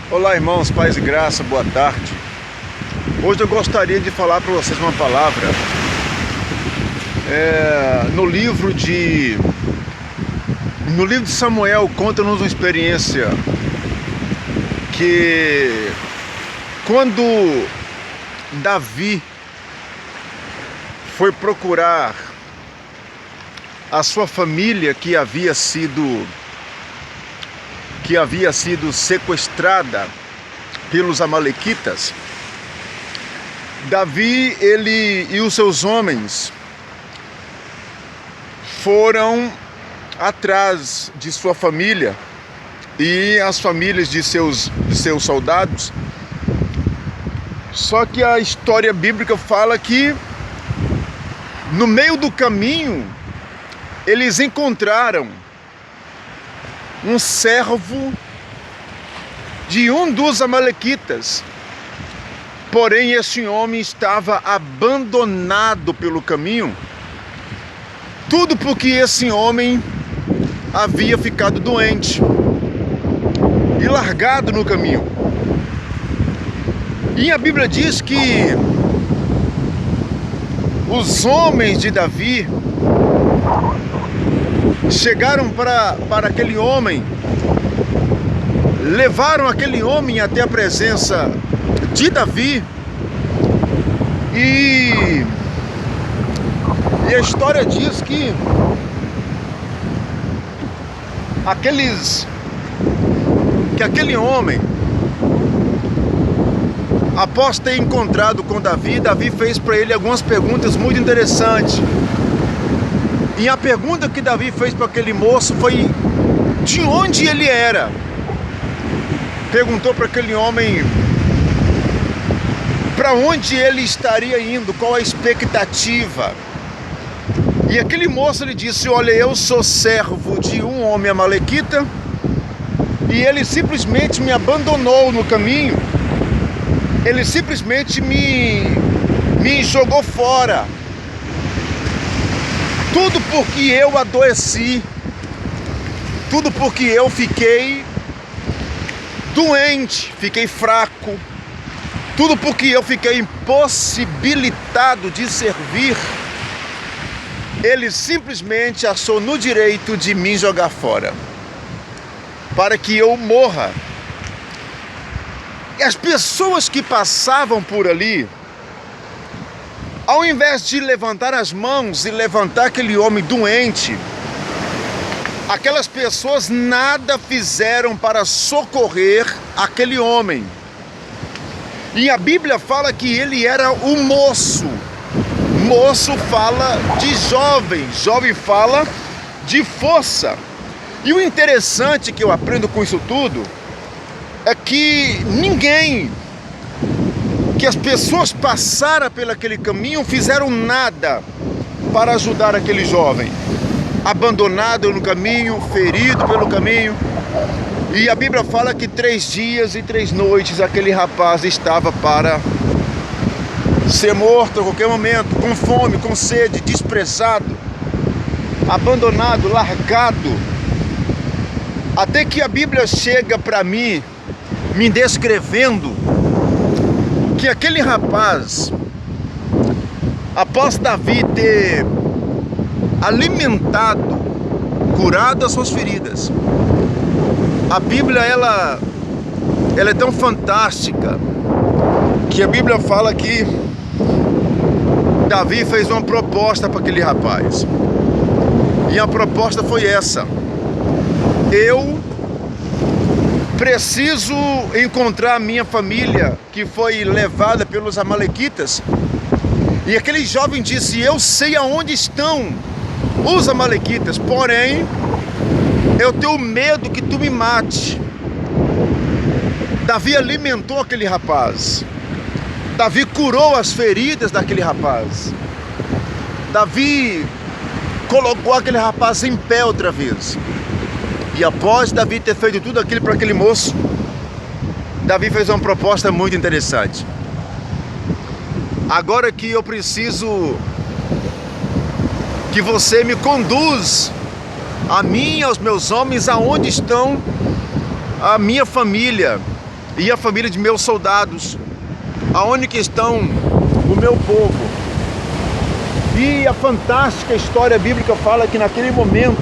Olá, irmãos, paz e graça, boa tarde. Hoje eu gostaria de falar para vocês uma palavra no livro de Samuel. Conta-nos uma experiência que quando Davi foi procurar a sua família que havia sido sequestrada pelos amalequitas, Davi, ele e os seus homens foram atrás de sua família e as famílias de seus soldados. Só que a história bíblica fala que no meio do caminho eles encontraram um servo de um dos amalequitas. Porém, esse homem estava abandonado pelo caminho. Tudo porque esse homem havia ficado doente e largado no caminho. E a Bíblia diz que os homens de Davi chegaram para aquele homem, levaram aquele homem até a presença de Davi, e a história diz que aquele homem, após ter encontrado com Davi, Davi fez para ele algumas perguntas muito interessantes. E a pergunta que Davi fez para aquele moço foi de onde ele era. Perguntou para aquele homem para onde ele estaria indo, qual a expectativa. E aquele moço lhe disse: olha, eu sou servo de um homem amalequita e ele simplesmente me abandonou no caminho. Ele simplesmente me jogou fora. Tudo porque eu adoeci, tudo porque eu fiquei doente, fiquei fraco, tudo porque eu fiquei impossibilitado de servir. Ele simplesmente achou no direito de me jogar fora, para que eu morra. E as pessoas que passavam por ali, ao invés de levantar as mãos e levantar aquele homem doente, aquelas pessoas nada fizeram para socorrer aquele homem. E a Bíblia fala que ele era um moço. Moço fala de jovem, jovem fala de força. E o interessante que eu aprendo com isso tudo é que as pessoas passaram por aquele caminho, fizeram nada para ajudar aquele jovem, abandonado no caminho, ferido pelo caminho. E a Bíblia fala que 3 dias e 3 noites aquele rapaz estava para ser morto a qualquer momento, com fome, com sede, desprezado, abandonado, largado. Até que a Bíblia chega para mim, me descrevendo que aquele rapaz, após Davi ter alimentado, curado as suas feridas, a Bíblia ela é tão fantástica que a Bíblia fala que Davi fez uma proposta para aquele rapaz. E a proposta foi essa: eu preciso encontrar a minha família que foi levada pelos amalequitas. E aquele jovem disse: eu sei aonde estão os amalequitas, porém eu tenho medo que tu me mate. Davi alimentou aquele rapaz. Davi curou as feridas daquele rapaz. Davi colocou aquele rapaz em pé outra vez. E após Davi ter feito tudo aquilo para aquele moço, Davi fez uma proposta muito interessante. Agora que eu preciso que você me conduz a mim e aos meus homens aonde estão a minha família. e a família de meus soldados, aonde que estão o meu povo? E a fantástica história bíblica fala que naquele momento,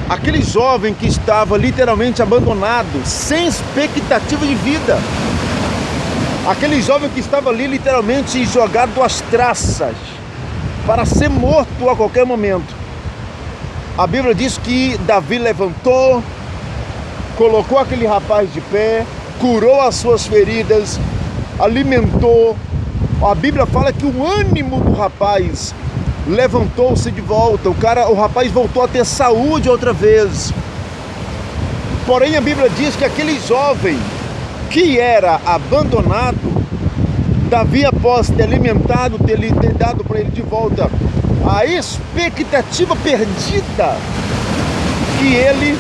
aquele jovem que estava literalmente abandonado, sem expectativa de vida, aquele jovem que estava ali literalmente jogado às traças, para ser morto a qualquer momento. A Bíblia diz que Davi levantou, colocou aquele rapaz de pé, curou as suas feridas, alimentou. A Bíblia fala que o ânimo do rapaz levantou-se de volta. O rapaz voltou a ter saúde outra vez. Porém, a Bíblia diz que aquele jovem que era abandonado, Davi, após ter alimentado, ter dado para ele de volta a expectativa perdida que ele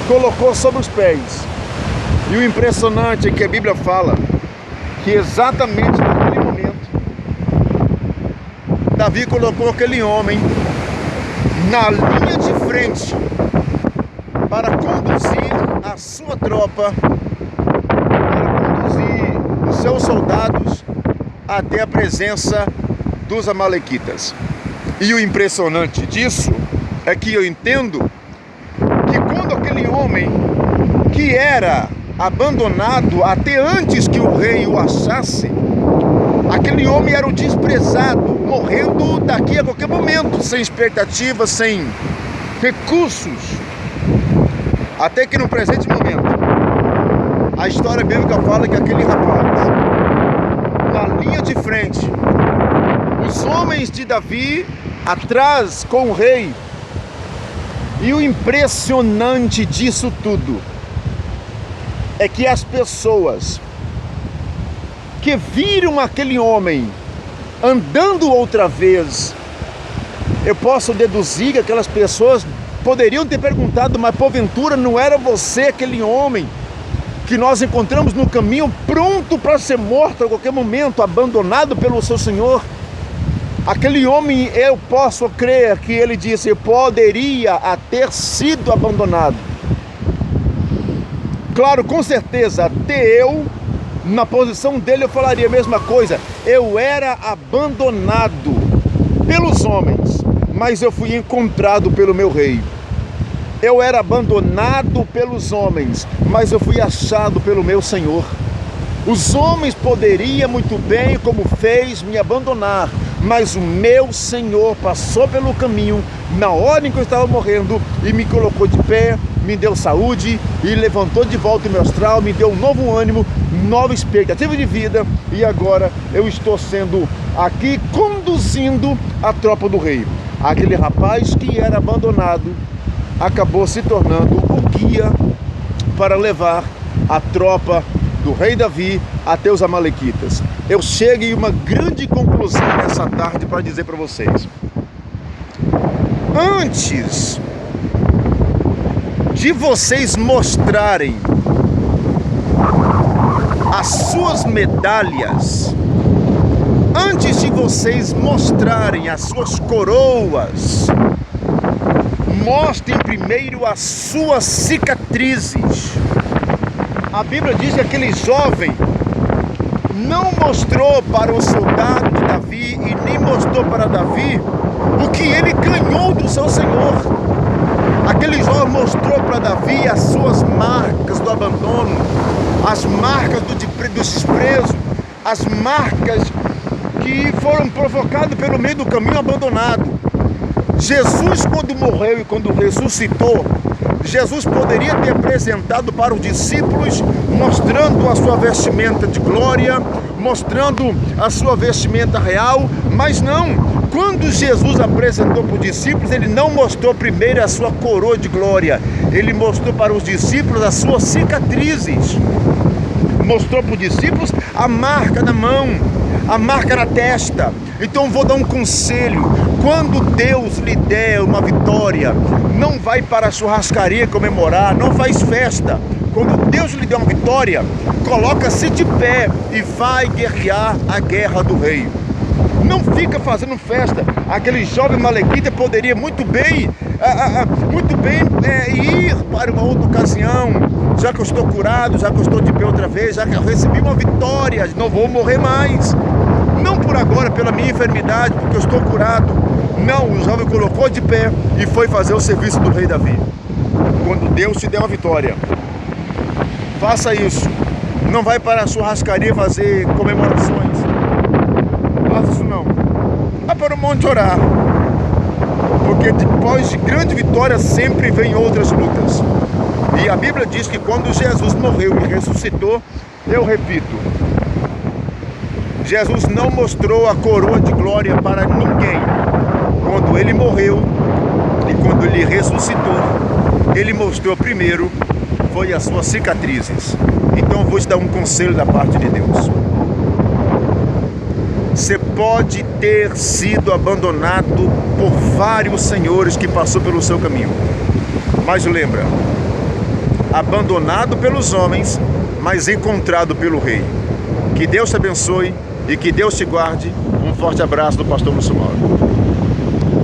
colocou sobre os pés. E o impressionante é que a Bíblia fala que exatamente naquele momento, Davi colocou aquele homem na linha de frente para conduzir a sua tropa, para conduzir os seus soldados até a presença dos amalequitas. E o impressionante disso é que eu entendo que quando aquele homem que era abandonado até antes que o rei o achasse, aquele homem era o desprezado, morrendo daqui a qualquer momento, sem expectativa, sem recursos. Até que no presente momento, a história bíblica fala que aquele rapaz, na linha de frente, os homens de Davi atrás com o rei. E o impressionante disso tudo é que as pessoas que viram aquele homem andando outra vez, eu posso deduzir que aquelas pessoas poderiam ter perguntado: mas porventura não era você aquele homem que nós encontramos no caminho, pronto para ser morto a qualquer momento, abandonado pelo seu senhor? Aquele homem, eu posso crer que ele disse, poderia ter sido abandonado. Claro, com certeza, até eu, na posição dele, eu falaria a mesma coisa. Eu era abandonado pelos homens, mas eu fui encontrado pelo meu rei. Eu era abandonado pelos homens, mas eu fui achado pelo meu Senhor. Os homens poderiam muito bem, como fez, me abandonar, mas o meu Senhor passou pelo caminho na hora em que eu estava morrendo e me colocou de pé, me deu saúde e levantou de volta o meu astral, me deu um novo ânimo, nova expectativa de vida, e agora eu estou sendo aqui conduzindo a tropa do rei. Aquele rapaz que era abandonado acabou se tornando o guia para levar a tropa do rei Davi até os amalequitas. Eu chego em uma grande conclusão nessa tarde para dizer para vocês: antes de vocês mostrarem as suas medalhas, antes de vocês mostrarem as suas coroas, mostrem primeiro as suas cicatrizes. A Bíblia diz que aquele jovem não mostrou para o soldado de Davi e nem mostrou para Davi o que ele ganhou do seu Senhor. Aquele jovem mostrou para Davi as suas marcas do abandono, as marcas do desprezo, as marcas que foram provocadas pelo meio do caminho abandonado. Jesus, quando morreu e quando ressuscitou, Jesus poderia ter apresentado para os discípulos, mostrando a sua vestimenta de glória, mostrando a sua vestimenta real, mas não. Quando Jesus apresentou para os discípulos, ele não mostrou primeiro a sua coroa de glória, ele mostrou para os discípulos as suas cicatrizes. Mostrou para os discípulos a marca na mão, a marca na testa. Então vou dar um conselho: quando Deus lhe der uma vitória, não vai para a churrascaria comemorar, não faz festa. Quando Deus lhe der uma vitória, coloca-se de pé e vai guerrear a guerra do rei. Não fica fazendo festa. Aquele jovem malequita poderia muito bem muito bem ir para uma outra ocasião, já que eu estou curado, já que eu estou de pé outra vez, já que eu recebi uma vitória, não vou morrer mais. Não por agora, pela minha enfermidade, porque eu estou curado. Não, o jovem colocou de pé e foi fazer o serviço do rei Davi. Quando Deus te der uma vitória, faça isso. Não vai para a churrascaria fazer comemorações. Faça isso não. Vá para o monte orar. Porque depois de grande vitória sempre vem outras lutas. E a Bíblia diz que quando Jesus morreu e ressuscitou, eu repito, Jesus não mostrou a coroa de glória para ninguém. Quando ele morreu e quando ele ressuscitou, ele mostrou primeiro foi as suas cicatrizes. Então eu vou te dar um conselho da parte de Deus. Você pode ter sido abandonado por vários senhores que passou pelo seu caminho. Mas lembra, abandonado pelos homens, mas encontrado pelo rei. Que Deus te abençoe e que Deus te guarde. Um forte abraço do pastor Lúcio Mauro.